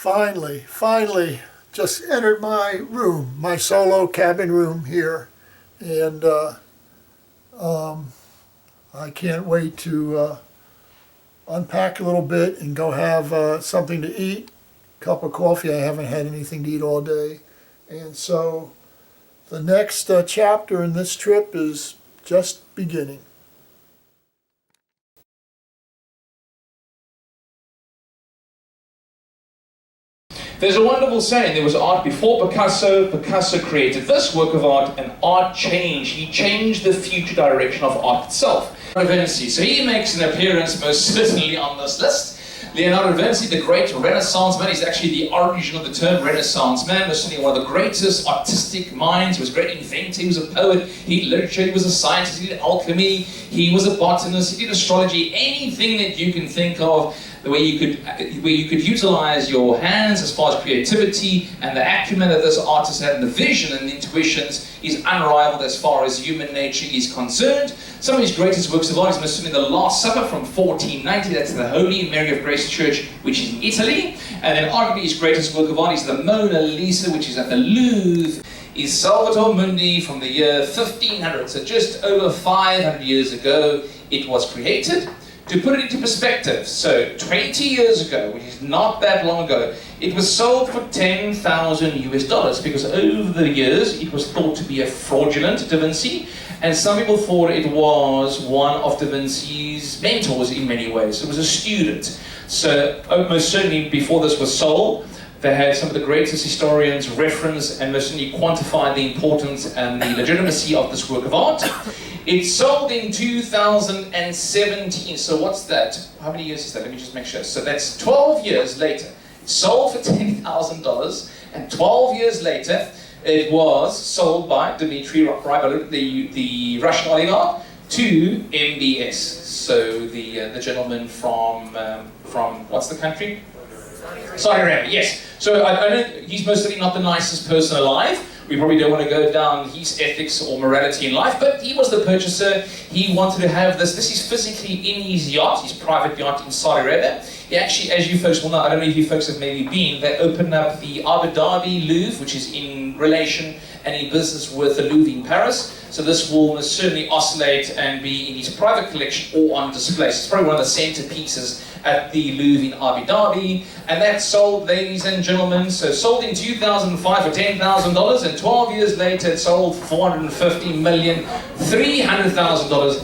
Finally, just entered my room, my solo cabin room here, and I can't wait to unpack a little bit and go have something to eat, cup of coffee. I haven't had anything to eat all day, and so the next chapter in this trip is just beginning. There's a wonderful saying, there was art before Picasso, Picasso created this work of art, and art changed. He changed the future direction of art itself. Da Vinci, so he makes an appearance most certainly on this list. Leonardo da Vinci, the great Renaissance man, he's actually the origin of the term Renaissance man, was certainly one of the greatest artistic minds. He was a great inventor, he was a poet, he did literature, he was a scientist, he did alchemy, he was a botanist, he did astrology, anything that you can think of, the way you could utilize your hands as far as creativity and the acumen that this artist had and the vision and the intuitions is unrivaled as far as human nature is concerned. Some of his greatest works of art is most certainly The Last Supper from 1490, that's the Holy Mary of Grace Church, which is in Italy. And then arguably his greatest work of art is the Mona Lisa, which is at the Louvre, is Salvator Mundi from the year 1500. So just over 500 years ago it was created. To put it into perspective, so 20 years ago, which is not that long ago, it was sold for $10,000 because over the years it was thought to be a fraudulent Da Vinci, and some people thought it was one of Da Vinci's mentors in many ways. It was a student. So most certainly before this was sold, they had some of the greatest historians reference and most certainly quantify the importance and the legitimacy of this work of art. It sold in 2017, so what's that? How many years is that? Let me just make sure. So that's 12 years later. It sold for $10,000, and 12 years later, it was sold by Dmitry Ryabov, the Russian oligarch, to MBS. So the gentleman from what's the country? Saudi Arabia, yes. So I know he's most certainly not the nicest person alive. We probably don't want to go down his ethics or morality in life, but he was the purchaser. He wanted to have this. This is physically in his yacht, his private yacht in Saudi Arabia. He actually, as you folks will know, I don't know if you folks have maybe been, they opened up the Abu Dhabi Louvre, which is in relation and in business with the Louvre in Paris. So this will certainly oscillate and be in his private collection or on display. So it's probably one of the centerpieces at the Louvre in Abu Dhabi, and that sold, ladies and gentlemen, so sold in 2005 for $10,000, and 12 years later it sold $450,300,000.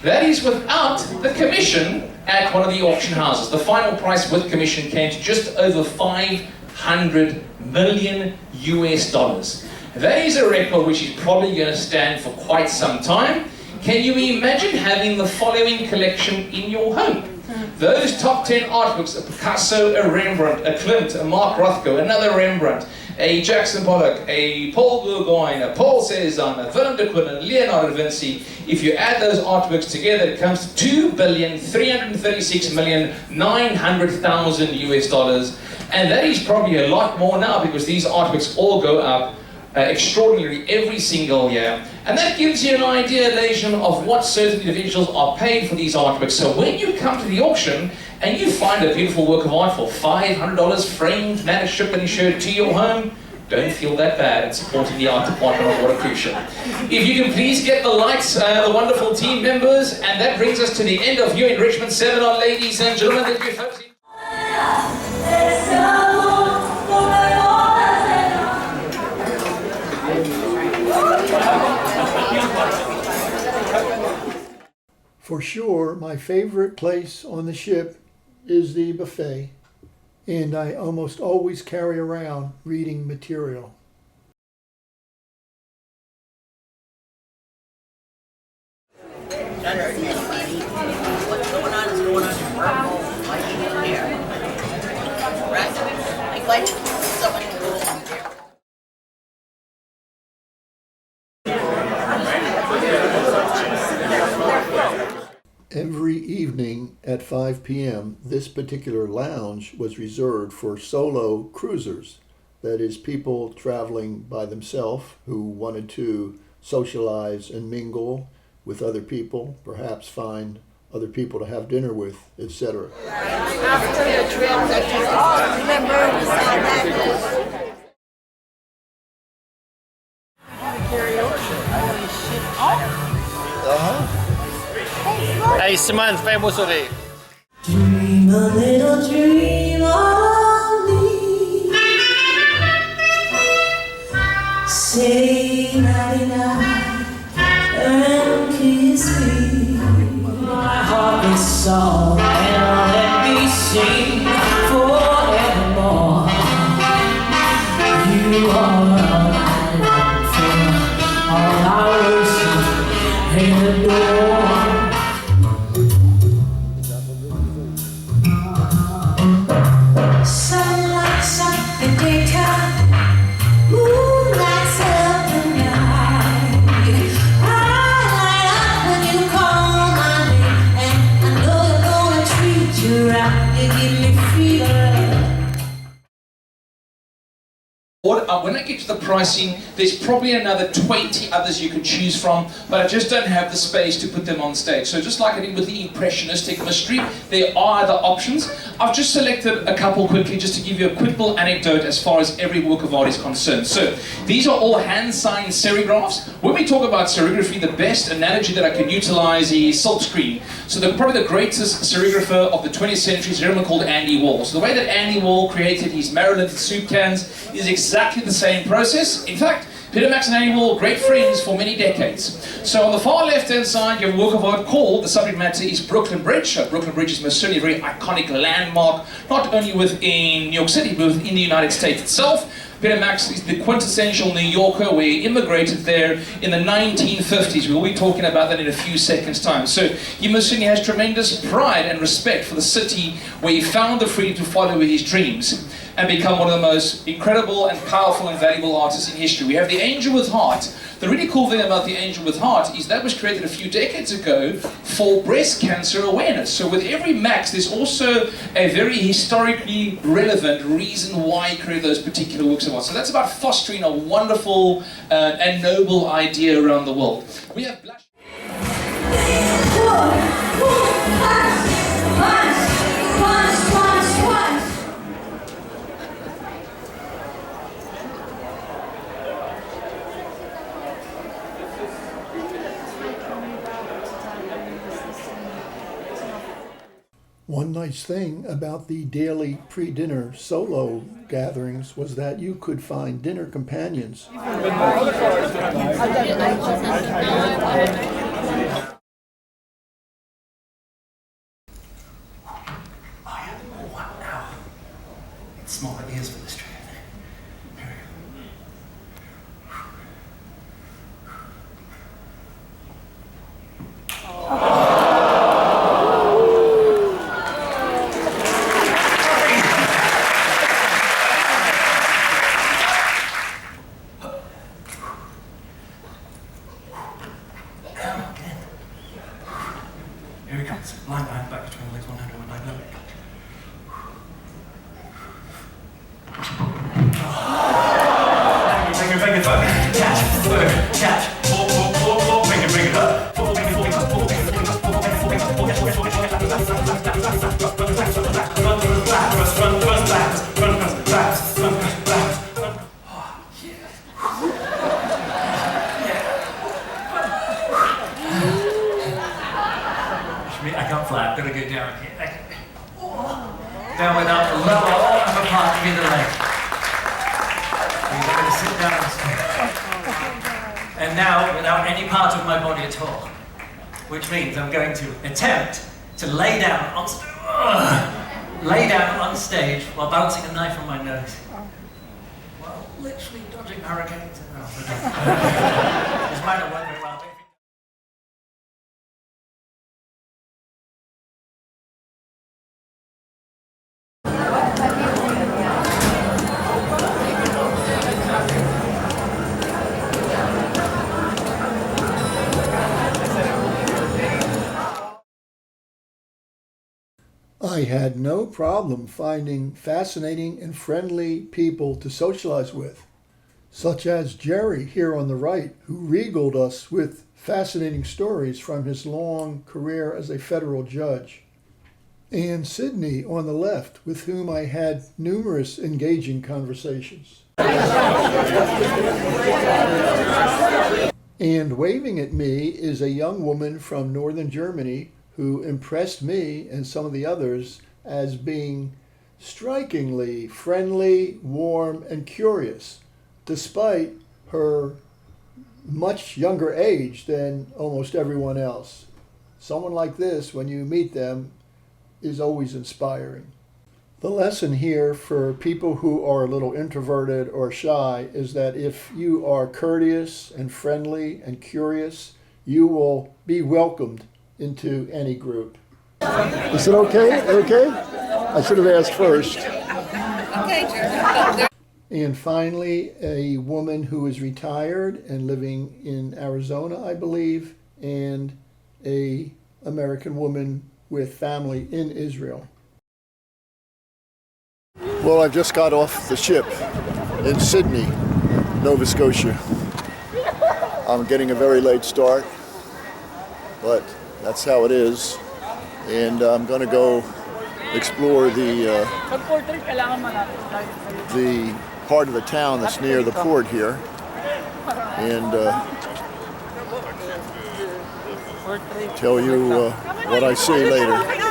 That is without the commission at one of the auction houses. The final price with commission came to just over $500 million US. That is a record which is probably going to stand for quite some time. Can you imagine having the following collection in your home? Those top 10 artworks, a Picasso, a Rembrandt, a Klimt, a Mark Rothko, another Rembrandt, a Jackson Pollock, a Paul Gauguin, a Paul Cézanne, a Willem de Kooning, Leonardo da Vinci, if you add those artworks together, it comes to $2,336,900,000 US. And that is probably a lot more now because these artworks all go up extraordinarily every single year. And that gives you an idea, ladies and gentlemen, of what certain individuals are paid for these artworks. So when you come to the auction and you find a beautiful work of art for $500 framed, managed, shipped and insured to your home, don't feel that bad in supporting the art department of Water Cruise Ship. If you can please get the lights, the wonderful team members, and that brings us to the end of your enrichment seminar, ladies and gentlemen. Thank you, folks. For sure, my favorite place on the ship is the buffet, and I almost always carry around reading material. What's going on is going on. Why are you here? Right? I'd like someone to go on there. Every evening at 5 p.m., this particular lounge was reserved for solo cruisers. That is, people traveling by themselves who wanted to socialize and mingle with other people, perhaps find other people to have dinner with, etc. After the trip, I just remember we saw that. Hey, Simone, fais un beau sourire. Dream a little dream of me. Say nighty-night and kiss me. My heart is song and let me sing forevermore. You are all I long for, all I worship and adore. Sunlight's up the daytime, moonlight's up the night. I light up when you call my name, and I know you're gonna treat you right. You give me freedom. When I get to the pricing, there's probably another 20 others you could choose from, but I just don't have the space to put them on stage. So just like I did with the impressionistic mystery, there are other options. I've just selected a couple quickly just to give you a quick little anecdote as far as every work of art is concerned. So these are all hand-signed serigraphs. When we talk about serigraphy, the best analogy that I can utilize is silkscreen. So probably the greatest serigrapher of the 20th century is a gentleman called Andy Wall. So the way that Andy Wall created his Maryland soup cans is exactly the same process. In fact, Peter Max and Andy Wall, great friends for many decades. So on the far left-hand side, you have a work of art called, the subject matter is Brooklyn Bridge. Brooklyn Bridge is most certainly a very iconic landmark, not only within New York City, but within the United States itself. Peter Max is the quintessential New Yorker where he immigrated there in the 1950s. We'll be talking about that in a few seconds' time. So he most certainly has tremendous pride and respect for the city where he found the freedom to follow his dreams and become one of the most incredible and powerful and valuable artists in history. We have the Angel with Heart. The really cool thing about the Angel with Heart is that was created a few decades ago for breast cancer awareness. So with every Max, there's also a very historically relevant reason why he created those particular works of art. So that's about fostering a wonderful and noble idea around the world. We have Blush. One nice thing about the daily pre-dinner solo gatherings was that you could find dinner companions. Smaller ears for this tree. Here we go. Here he comes. Line behind, back between the legs, one hand on one leg, low. Bring it up. Catch. Four, bring it up. I can't fly, I've got to go down here. Down without the lower or upper part of either leg. We're going to sit down and stretch. And now, without any part of my body at all, which means I'm going to attempt to lay down on stage while bouncing a knife on my nose. Well, literally dodging hurricanes. This might not work very well. I had no problem finding fascinating and friendly people to socialize with. such as Jerry here on the right, who regaled us with fascinating stories from his long career as a federal judge, and Sydney on the left, with whom I had numerous engaging conversations. And waving at me is a young woman from northern Germany who impressed me and some of the others as being strikingly friendly, warm, and curious, despite her much younger age than almost everyone else. Someone like this, when you meet them, is always inspiring. The lesson here for people who are a little introverted or shy is that if you are courteous and friendly and curious, you will be welcomed into any group. Is it okay? Okay? I should have asked first. Okay, Jerry. And finally, a woman who is retired and living in Arizona, I believe, and an American woman with family in Israel. Well, I've just got off the ship in Sydney, Nova Scotia. I'm getting a very late start, but that's how it is. And I'm going to go explore the part of the town that's near the port here, and tell you what I see later.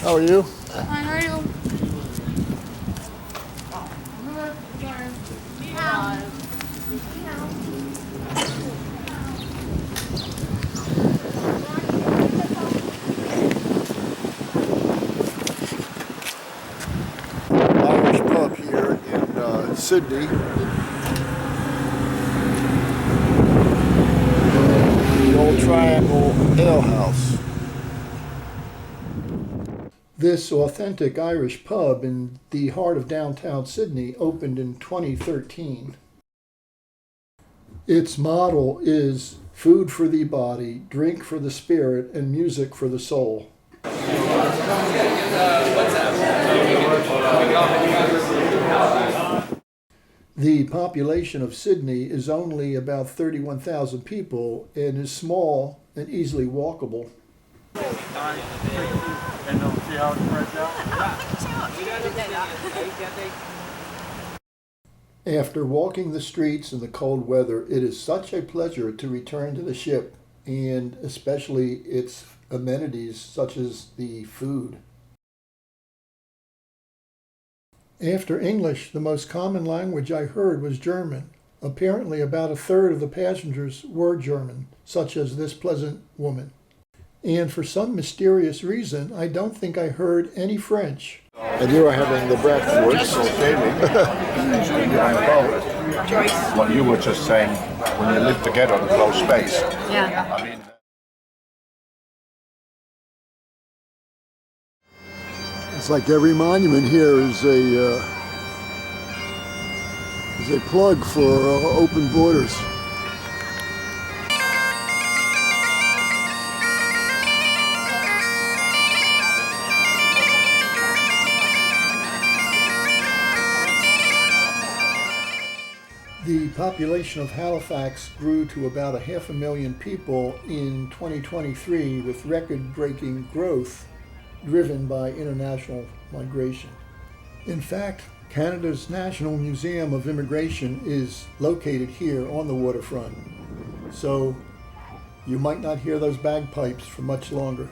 How are you? How are you? Irish pub here in Sydney. The Old Triangle Ale House. This authentic Irish pub in the heart of downtown Sydney opened in 2013. Its motto is food for the body, drink for the spirit, and music for the soul. The population of Sydney is only about 31,000 people and is small and easily walkable. After walking the streets in the cold weather, it is such a pleasure to return to the ship, and especially its amenities such as the food. After English, the most common language I heard was German. Apparently about a third of the passengers were German, such as this pleasant woman. And for some mysterious reason, I don't think I heard any French. And you are having the breakfast. What you were just saying, when you live together in close space. Yeah. I mean, It's like every monument here is a plug for open borders. The population of Halifax grew to about 500,000 people in 2023 with record-breaking growth driven by international migration. In fact, Canada's National Museum of Immigration is located here on the waterfront, so you might not hear those bagpipes for much longer.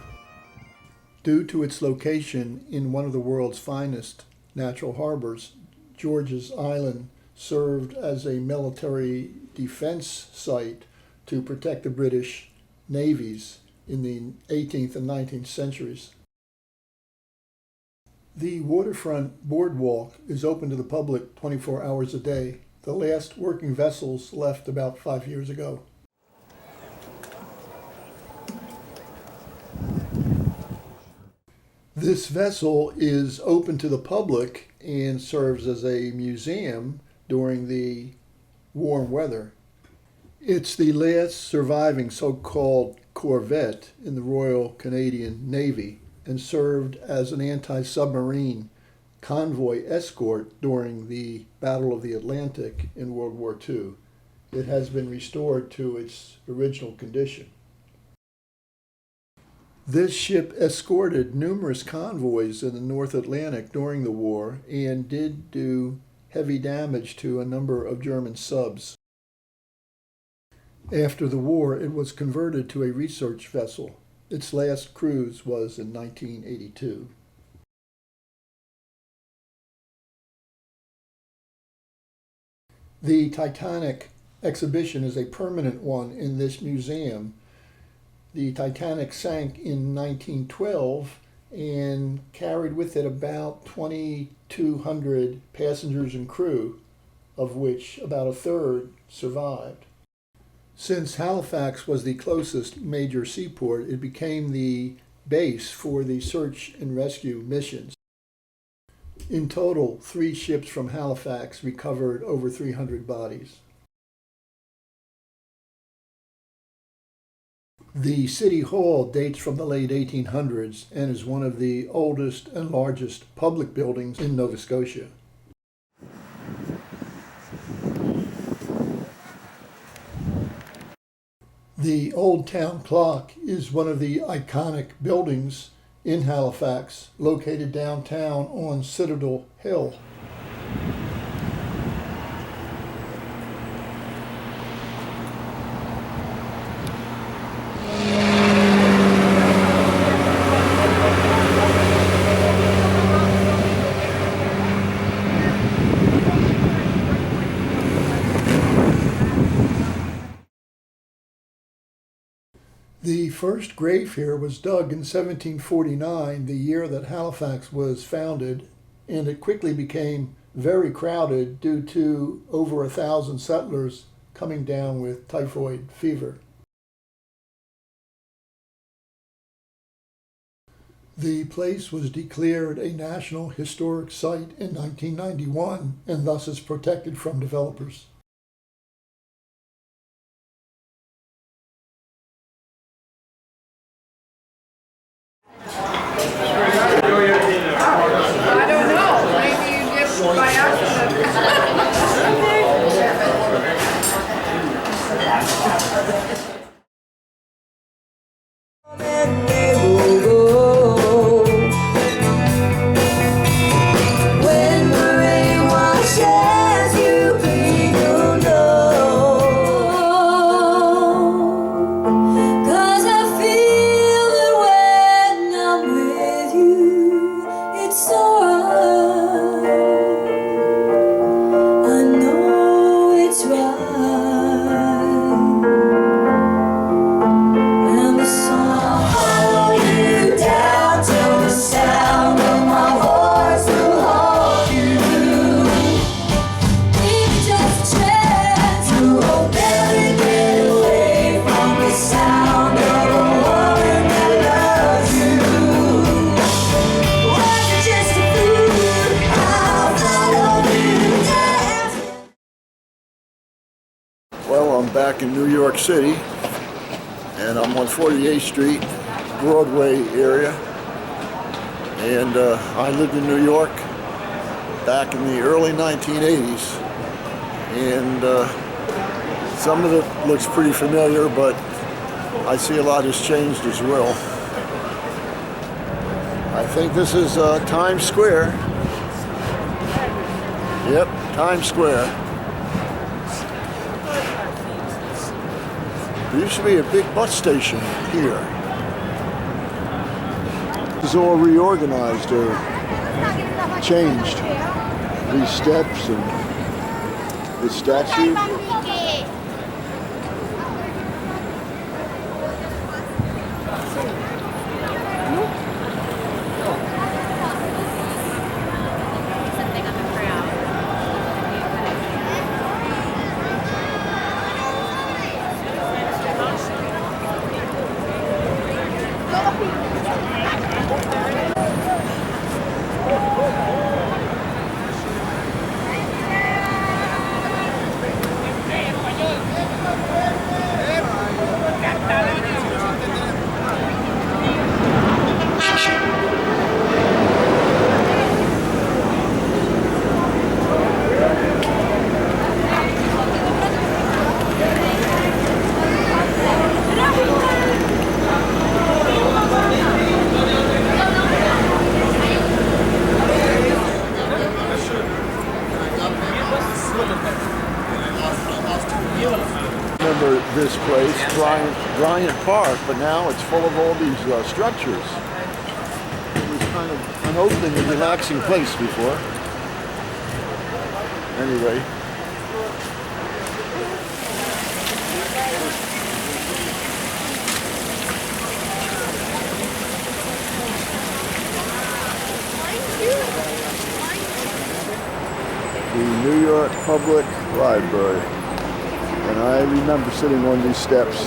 Due to its location in one of the world's finest natural harbors, George's Island served as a military defense site to protect the British navies in the 18th and 19th centuries. The waterfront boardwalk is open to the public 24 hours a day. The last working vessels left about 5 years ago. This vessel is open to the public and serves as a museum during the warm weather. It's the last surviving so-called corvette in the Royal Canadian Navy and served as an anti-submarine convoy escort during the Battle of the Atlantic in World War II. It has been restored to its original condition. This ship escorted numerous convoys in the North Atlantic during the war and did do heavy damage to a number of German subs. After the war, it was converted to a research vessel. Its last cruise was in 1982. The Titanic exhibition is a permanent one in this museum. The Titanic sank in 1912 and carried with it about 2,200 passengers and crew, of which about a third survived. Since Halifax was the closest major seaport, it became the base for the search and rescue missions. In total, 3 ships from Halifax recovered over 300 bodies. The City Hall dates from the late 1800s and is one of the oldest and largest public buildings in Nova Scotia. The Old Town Clock is one of the iconic buildings in Halifax, located downtown on Citadel Hill. The first grave here was dug in 1749, the year that Halifax was founded, and it quickly became very crowded due to over 1,000 settlers coming down with typhoid fever. The place was declared a National Historic Site in 1991 and thus is protected from developers. I don't know. Maybe you just by When the rain washes you, please don't know. 'Cause I feel that when I'm with you, it's alright. I know it's right. And the song hold you down till the sound of my voice will hold you. Give me just a chance to hope never get away from the sound of a woman that loves you. Was it just a fool? How follow you dance? Well, I'm back in New York City, and I'm on 48th Street, Broadway area. And I lived in New York back in the early 1980s. And some of it looks pretty familiar, but I see a lot has changed as well. I think this is Times Square. Yep, Times Square. There used to be a big bus station here. It's all reorganized or changed. These steps and the statue. Remember this place, Bryant Park, but now it's full of all these structures. It was kind of an open and relaxing place before. Anyway. The New York Public Library. And I remember sitting on these steps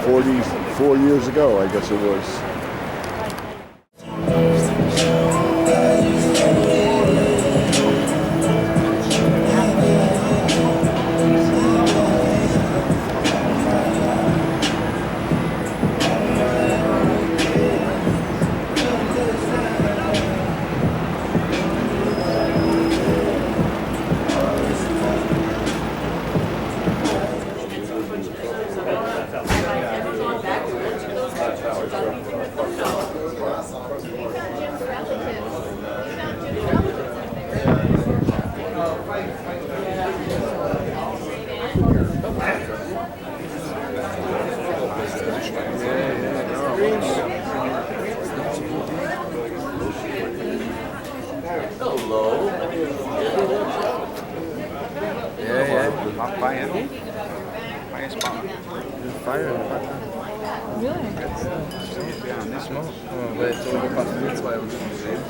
44 years ago, I guess it was.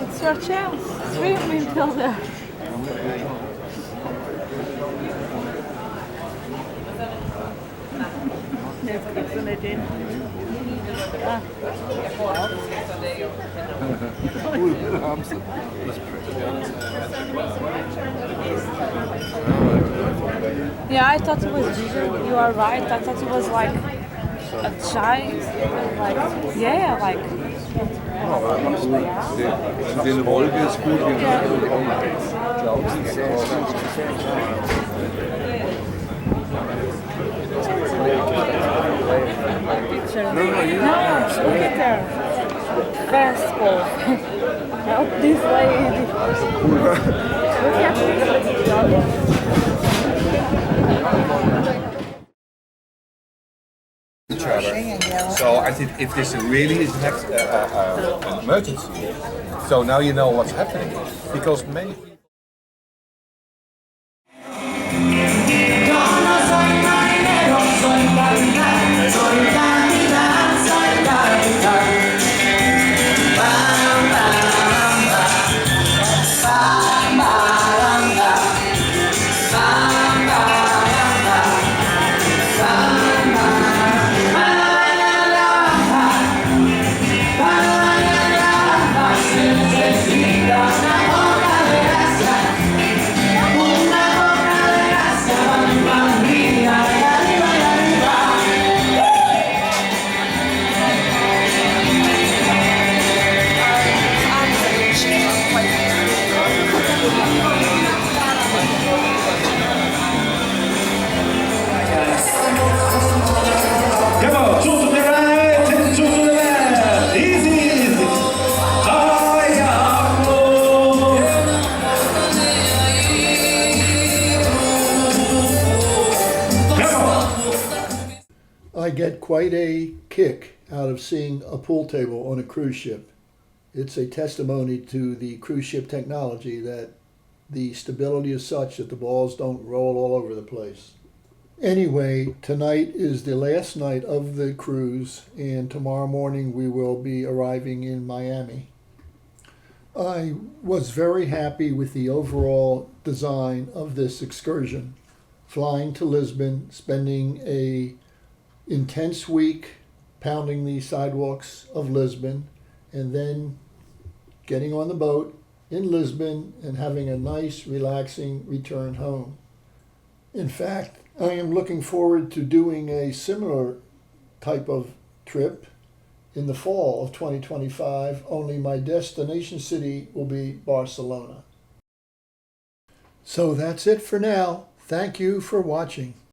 It's your chance. Swim until there. Yeah, I thought it was ginger. You are right. I thought it was like a chai. Like, yeah, like. Den Wolke ist gut, wie No, look at there. Fastball. Help this lady. Look at So I think if this really is an emergency, so now you know what's happening. Because many people... I get quite a kick out of seeing a pool table on a cruise ship. It's a testimony to the cruise ship technology that the stability is such that the balls don't roll all over the place. Anyway, tonight is the last night of the cruise, and tomorrow morning we will be arriving in Miami. I was very happy with the overall design of this excursion. Flying to Lisbon, spending a intense week pounding the sidewalks of Lisbon, and then getting on the boat in Lisbon and having a nice, relaxing return home. In fact, I am looking forward to doing a similar type of trip in the fall of 2025, only my destination city will be Barcelona. So that's it for now. Thank you for watching.